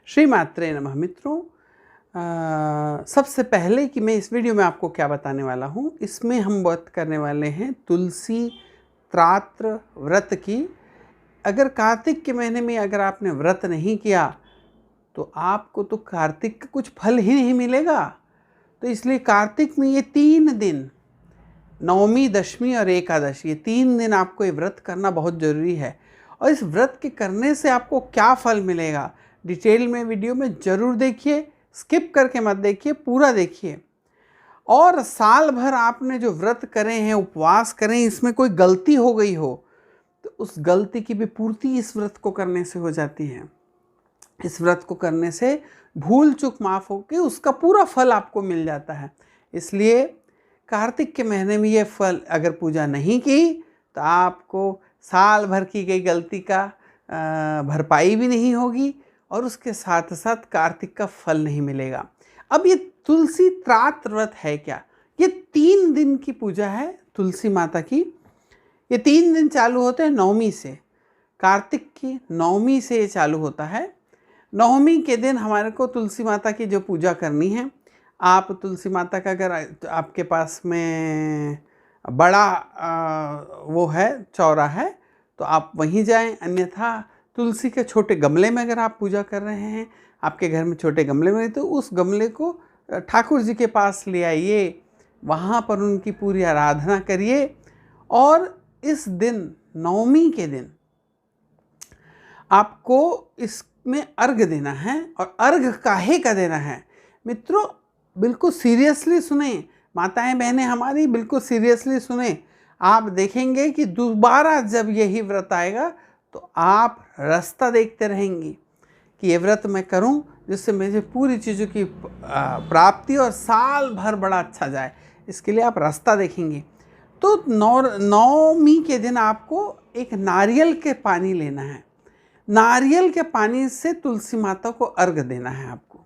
श्रीमात्रे नमः मित्रों। सबसे पहले कि मैं इस वीडियो में आपको क्या बताने वाला हूँ, इसमें हम बात करने वाले हैं तुलसी त्रात्र व्रत की। अगर कार्तिक के महीने में अगर आपने व्रत नहीं किया तो आपको तो कार्तिक का कुछ फल ही नहीं मिलेगा। तो इसलिए कार्तिक में ये 3 दिन, नवमी, दशमी और एकादशी, ये 3 दिन आपको ये व्रत करना बहुत ज़रूरी है। और इस व्रत के करने से आपको क्या फल मिलेगा, डिटेल में वीडियो में ज़रूर देखिए, स्किप करके मत देखिए, पूरा देखिए। और साल भर आपने जो व्रत करे हैं, उपवास करें, इसमें कोई गलती हो गई हो तो उस गलती की भी पूर्ति इस व्रत को करने से हो जाती है। इस व्रत को करने से भूल चूक माफ़ होकर उसका पूरा फल आपको मिल जाता है। इसलिए कार्तिक के महीने में ये फल अगर पूजा नहीं की तो आपको साल भर की गई गलती का भरपाई भी नहीं होगी और उसके साथ साथ कार्तिक का फल नहीं मिलेगा। अब ये तुलसी त्रात्र व्रत है क्या? ये 3 दिन की पूजा है तुलसी माता की। ये 3 दिन चालू होते हैं नवमी से, कार्तिक की नवमी से ये चालू होता है। नवमी के दिन हमारे को तुलसी माता की जो पूजा करनी है, आप तुलसी माता का अगर आपके पास में बड़ा वो है, चौरा है, तो आप वहीं जाएं। अन्यथा तुलसी के छोटे गमले में अगर आप पूजा कर रहे हैं, आपके घर में छोटे गमले में, तो उस गमले को ठाकुर जी के पास ले आइए, वहाँ पर उनकी पूरी आराधना करिए। और इस दिन, नवमी के दिन, आपको इसमें अर्घ देना है। और अर्घ काहे का देना है मित्रों, बिल्कुल सीरियसली सुने, माताएं बहनें हमारी बिल्कुल सीरियसली सुने। आप देखेंगे कि दोबारा जब यही व्रत आएगा तो आप रास्ता देखते रहेंगी कि ये व्रत मैं करूं जिससे मुझे पूरी चीज़ों की प्राप्ति और साल भर बड़ा अच्छा जाए। इसके लिए आप रास्ता देखेंगे। तो नवमी के दिन आपको एक नारियल के पानी लेना है। नारियल के पानी से तुलसी माता को अर्घ देना है। आपको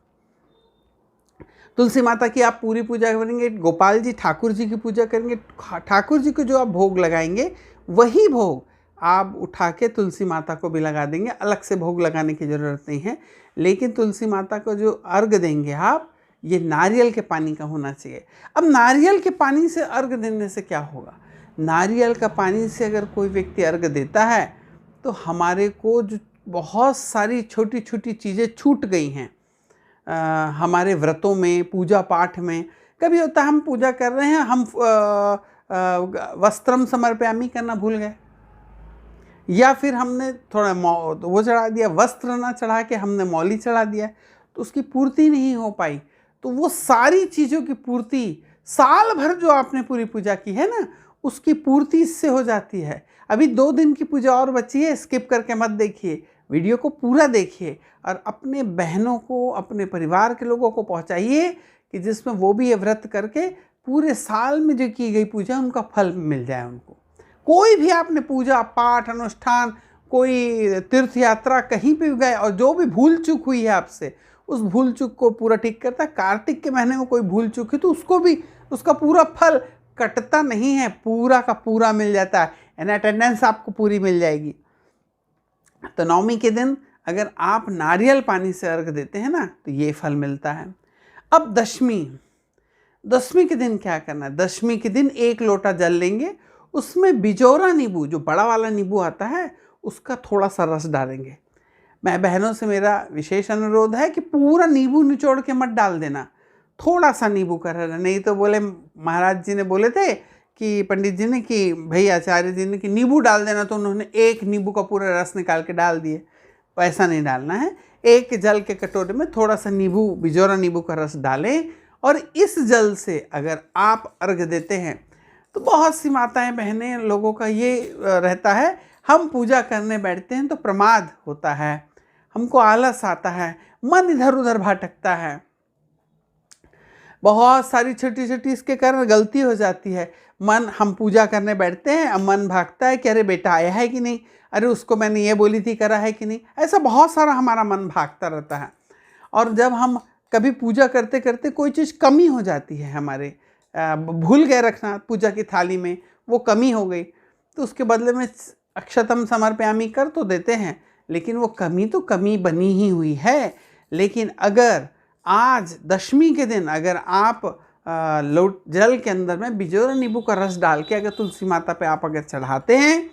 तुलसी माता की आप पूरी पूजा करेंगे, गोपाल जी ठाकुर जी की पूजा करेंगे। ठाकुर जी को जो आप भोग लगाएंगे वही भोग आप उठा के तुलसी माता को भी लगा देंगे। अलग से भोग लगाने की ज़रूरत नहीं है। लेकिन तुलसी माता को जो अर्घ देंगे आप, ये नारियल के पानी का होना चाहिए। अब नारियल के पानी से अर्घ देने से क्या होगा? नारियल का पानी से अगर कोई व्यक्ति अर्घ देता है तो हमारे को जो बहुत सारी छोटी छोटी चीज़ें छूट गई हैं हमारे व्रतों में, पूजा पाठ में। कभी होता है हम पूजा कर रहे हैं, हम वस्त्रम समर्पयामि करना भूल गए, या फिर हमने थोड़ा वो चढ़ा दिया, वस्त्र ना चढ़ा के हमने मौली चढ़ा दिया, तो उसकी पूर्ति नहीं हो पाई। तो वो सारी चीज़ों की पूर्ति, साल भर जो आपने पूरी पूजा की है ना, उसकी पूर्ति इससे हो जाती है। अभी 2 दिन की पूजा और बची है, स्किप करके मत देखिए, वीडियो को पूरा देखिए और अपने बहनों को, अपने परिवार के लोगों को पहुंचाइए कि जिसमें वो भी ये व्रत करके पूरे साल में जो की गई पूजा उनका फल मिल जाए उनको। कोई भी आपने पूजा पाठ अनुष्ठान, कोई तीर्थ यात्रा कहीं पे भी गए और जो भी भूल चूक हुई है आपसे, उस भूल चूक को पूरा ठीक करता है। कार्तिक के महीने में कोई भूल चूक है तो उसको भी, उसका पूरा फल कटता नहीं है, पूरा का पूरा मिल जाता है। एंड अटेंडेंस आपको पूरी मिल जाएगी। तो नवमी के दिन अगर आप नारियल पानी से अर्घ देते हैं ना, तो ये फल मिलता है। अब दशमी के दिन क्या करना है? दशमी के दिन 1 लोटा जल लेंगे, उसमें बिजौरा नींबू, जो बड़ा वाला नींबू आता है, उसका थोड़ा सा रस डालेंगे। मैं बहनों से मेरा विशेष अनुरोध है कि पूरा नींबू निचोड़ के मत डाल देना, थोड़ा सा नींबू का रस। नहीं तो बोले, महाराज जी ने बोले थे कि पंडित जी ने कि भाई आचार्य जी ने कि नींबू डाल देना, तो उन्होंने 1 नींबू का पूरा रस निकाल के डाल दिए। ऐसा नहीं डालना है। 1 जल के कटोरे में थोड़ा सा नींबू, बिजौरा नींबू का रस डालें और इस जल से अगर आप अर्घ देते हैं तो बहुत सी माताएं बहनें लोगों का ये रहता है, हम पूजा करने बैठते हैं तो प्रमाद होता है, हमको आलस आता है, मन इधर उधर भटकता है, बहुत सारी छोटी छोटी इसके कारण गलती हो जाती है। मन, हम पूजा करने बैठते हैं, अब मन भागता है कि अरे बेटा आया है कि नहीं, अरे उसको मैंने ये बोली थी करा है कि नहीं। ऐसा बहुत सारा हमारा मन भागता रहता है। और जब हम कभी पूजा करते करते कोई चीज़ कमी हो जाती है, हमारे भूल गए रखना पूजा की थाली में, वो कमी हो गई, तो उसके बदले में अक्षतम समर्पयामि कर तो देते हैं, लेकिन वो कमी तो कमी बनी ही हुई है। लेकिन अगर आज दशमी के दिन अगर आप लोट जल के अंदर में बिजोरा नींबू का रस डाल के अगर तुलसी माता पे आप अगर चढ़ाते हैं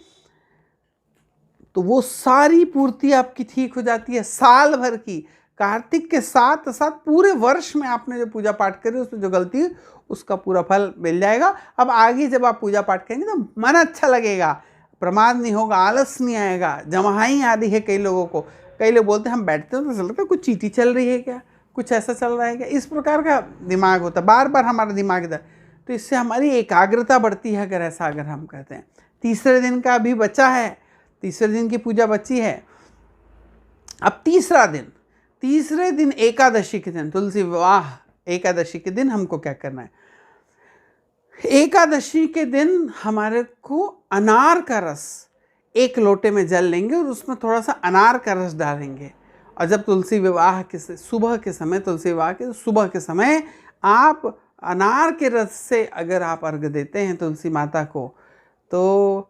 तो वो सारी पूर्ति आपकी ठीक हो जाती है। साल भर की, कार्तिक के साथ साथ पूरे वर्ष में आपने जो पूजा पाठ करी उसमें जो गलती उसका पूरा फल मिल जाएगा। अब आगे जब आप पूजा पाठ करेंगे तो मन अच्छा लगेगा, प्रमाद नहीं होगा, आलस नहीं आएगा। जमाई आदि है कई लोगों को, कई लोग बोलते हैं हम बैठते हैं तो ऐसा लगता है कुछ चींटी चल रही है क्या, कुछ ऐसा चल रहा है क्या, इस प्रकार का दिमाग होता है, बार बार हमारा दिमाग इधर। तो इससे हमारी एकाग्रता बढ़ती है अगर ऐसा अगर हम कहते हैं। तीसरे दिन का अभी बचा है, तीसरे दिन की पूजा बची है। अब तीसरे दिन एकादशी के दिन, तुलसी विवाह एकादशी के दिन हमको क्या करना है? एकादशी के दिन हमारे को अनार का रस, एक लोटे में जल लेंगे और उसमें थोड़ा सा अनार का रस डालेंगे। और जब तुलसी विवाह के सुबह के समय, तुलसी विवाह के सुबह के समय आप अनार के रस से अगर आप अर्घ देते हैं तुलसी माता को, तो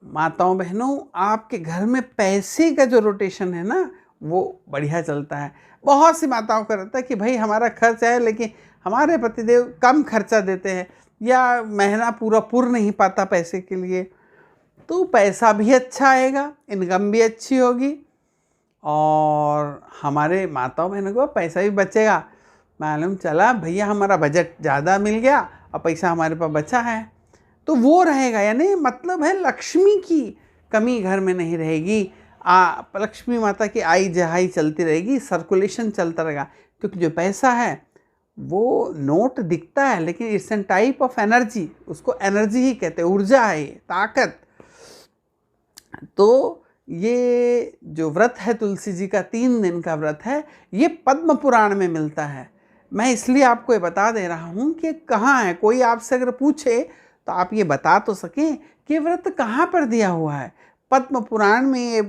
माताओं बहनों आपके घर में पैसे का जो रोटेशन है ना वो बढ़िया चलता है। बहुत सी माताओं का रहता है कि भाई हमारा खर्च है लेकिन हमारे पतिदेव कम खर्चा देते हैं या महीना पूरा पुर नहीं पाता पैसे के लिए, तो पैसा भी अच्छा आएगा, इनकम भी अच्छी होगी और हमारे माताओं बहनों को पैसा भी बचेगा। मालूम चला भैया हमारा बजट ज़्यादा मिल गया और पैसा हमारे पास बचा है, तो वो रहेगा। यानी मतलब है लक्ष्मी की कमी घर में नहीं रहेगी, लक्ष्मी माता की आई जहाई चलती रहेगी, सर्कुलेशन चलता रहेगा। क्योंकि जो पैसा है वो नोट दिखता है लेकिन it's an type of energy, उसको एनर्जी ही कहते हैं, ऊर्जा है, ताकत। तो ये जो व्रत है तुलसी जी का 3 दिन का व्रत है, ये पद्म पुराण में मिलता है। मैं इसलिए आपको ये बता दे रहा हूँ कि कहाँ है। कोई आपसे अगर पूछे तो आप ये बता तो सकें कि व्रत कहाँ पर दिया हुआ है। पद्म पुराण में ये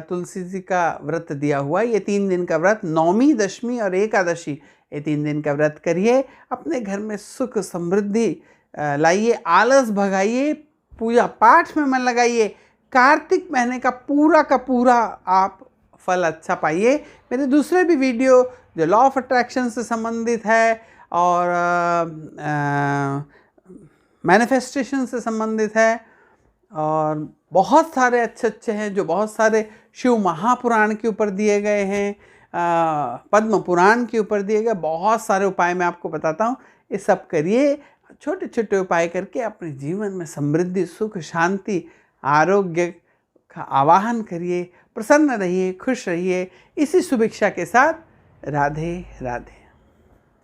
तुलसी जी का व्रत दिया हुआ है। ये 3 दिन का व्रत, नौमी, दशमी और एकादशी, ये 3 दिन का व्रत करिए। अपने घर में सुख समृद्धि लाइए, आलस भगाइए, पूजा पाठ में मन लगाइए। कार्तिक महीने का पूरा आप फल अच्छा पाइए। मेरे दूसरे भी वीडियो जो लॉ ऑफ अट्रैक्शन से संबंधित है और मैनिफेस्टेशन से संबंधित है और बहुत सारे अच्छे हैं जो बहुत सारे शिव महापुराण के ऊपर दिए गए हैं, पद्म पुराण के ऊपर दिए गए बहुत सारे उपाय मैं आपको बताता हूँ। ये सब करिए, छोटे छोटे उपाय करके अपने जीवन में समृद्धि, सुख, शांति, आरोग्य का आवाहन करिए। प्रसन्न रहिए, खुश रहिए। इसी शुभेच्छा के साथ राधे राधे।